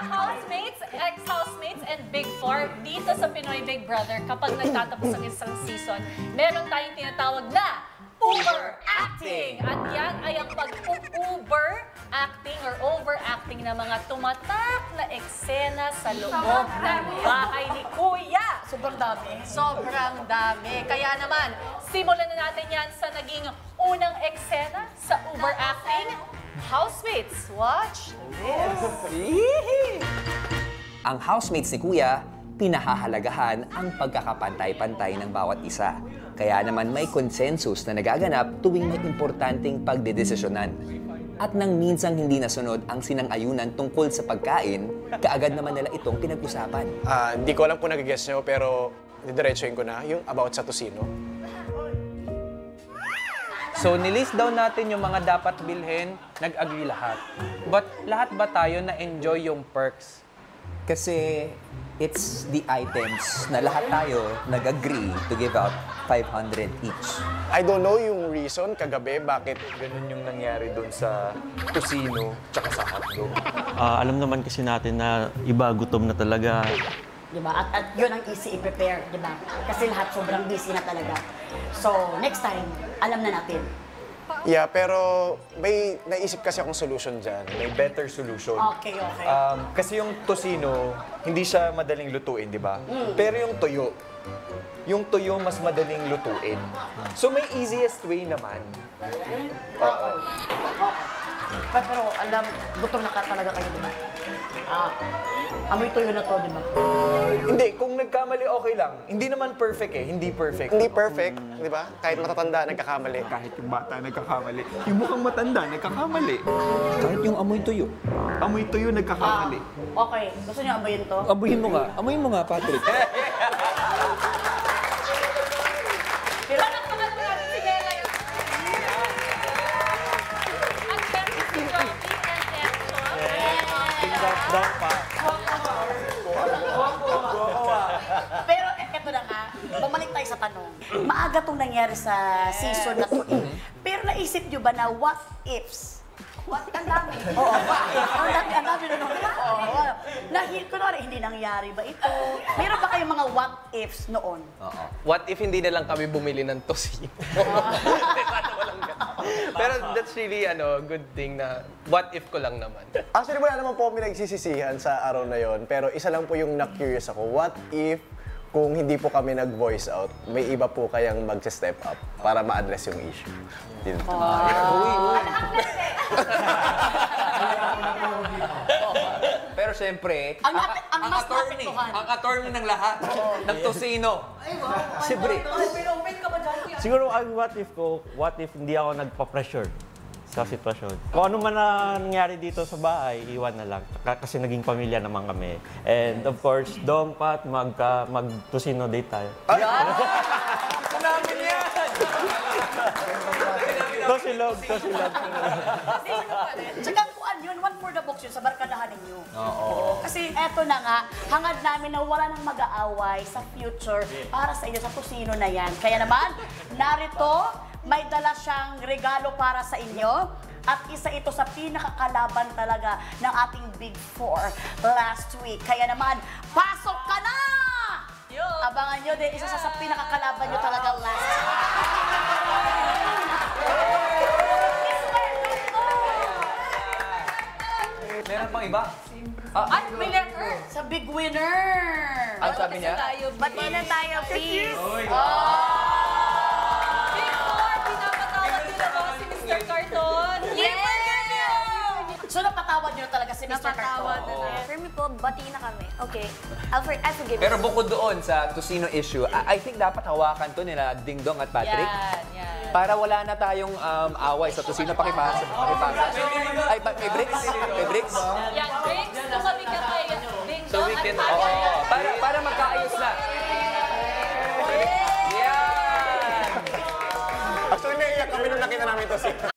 housemates, ex-housemates, and Big Four, dito sa Pinoy Big Brother, kapag nagtatapos ang isang season, meron tayong tinatawag na overacting. At yan ay ang pag-overacting or overacting ng mga tumatak na eksena sa loob ng bahay ni Kuya. Sobrang dami. Sobrang dami. Kaya naman, simulan na natin yan sa naging unang eksena sa overacting. Housemates, watch this. Ang housemates ni Kuya, pinahahalagahan ang pagkakapantay-pantay ng bawat isa. Kaya naman may consensus na nagaganap tuwing may importanteng pagdedesisyonan. At nang minsang hindi nasunod ang sinang-ayunan tungkol sa pagkain, kaagad naman nila itong pinag-usapan. Hindi ko alam kung nag-guess nyo, pero didiretsuhin ko na yung about sa tocino. So, nilist down natin yung mga dapat bilhin, nag-agree lahat. But lahat ba tayo na-enjoy yung perks? Kasi it's the items na lahat tayo nag-agree to give out 500 each. I don't know yung reason kagabi bakit Ganun yung nangyari doon sa tocino tsaka sa hotdog. Alam naman kasi natin na iba gutom na talaga. Diba? At yun ang easy i-prepare, diba? Kasi lahat sobrang busy na talaga. So, next time, alam na natin. Yeah, pero may naisip kasi akong solution dyan. May better solution. Okay, okay. Kasi yung tocino, hindi siya madaling lutuin, di ba? Pero yung tuyo mas madaling lutuin. So may easiest way naman. Oo. Pero alam, gutom na ka talaga kayo, diba? Amoy tuyo na to, diba? Hindi, kung nagkamali okay lang. Hindi naman perfect eh, hindi perfect. Hindi perfect, di ba? Kahit matatanda, nagkakamali. Kahit yung bata nagkakamali. Yung mukhang matanda, nagkakamali. Kahit yung amoy tuyo. Amoy tuyo, nagkakamali. Okay, gusto niyo amoyin to? Amoyin mo nga. Amoyin mo nga, Patrick. Palakpakan mo natin si Bella yun. At syempre si Joby and Exo. Down pa. Pero eto na nga, bumalik tayo sa tanong. Maaga tong nangyari sa season na to. Pero naisip nyo ba na what ifs? Ang dami. Oo, ang dami na nung kunwari, hindi nangyari ba ito? Meron ba kayong mga what ifs noon? What if hindi na lang kami bumili ng tocino? Pero that's really good thing na what if ko lang naman. Actually, wala naman po kami nagsisisihan sa araw na yon. Pero isa lang po yung na-curious ako. What if kung hindi po kami nag-voice out, may iba po kayang mag-step up para ma-address yung issue? Yun. Pero syempre, Ang mas naapektuhan. ang attorney ng lahat, ng tocino, si Brick. Siguro ang what if ko, what if hindi ako nagpa-pressure sa sitwasyon. Kung ano man na nangyari dito sa bahay, iwan na lang. Kasi naging pamilya naman kami. And of course, Dom, Pat, mag-tocino date tayo. Gusto namin yan! Tosilog. Tsaka kuan yun, one for the books yun, sa barkadahan ninyo. Oo. Kasi eto na nga, hangad namin na wala nang mag-aaway sa future para sa inyo, sa tocino na yan. Kaya naman, narito, may dala siyang regalo para sa inyo. At isa ito sa pinakakalaban talaga ng ating Big Four last week. Kaya naman, pasok ka na! Abangan nyo din, isa sa pinakakalaban nyo talaga last week. Meron pang iba? Ay, may letter. Sa big winner! Ang sabi niya? Bati na tayo, please! Big Four, pinapatawag nila ba si Mr. Carton? So napatawad nyo talaga si Mr. Carton? For me po, bati na kami. Okay. I forgive Pero you. bukod doon sa tocino issue, I think dapat hawakan to nila Ding Dong at Patrick. Yan. Para wala na tayong away sa tocino. Pakipasa. Ay, may bricks? May bricks? Yan, Briggs, tumabi ka kay Ding So Dong we at can- Patrick. Para magkaayos na. Yan! Actually, naiiyak kami nung nakita namin to.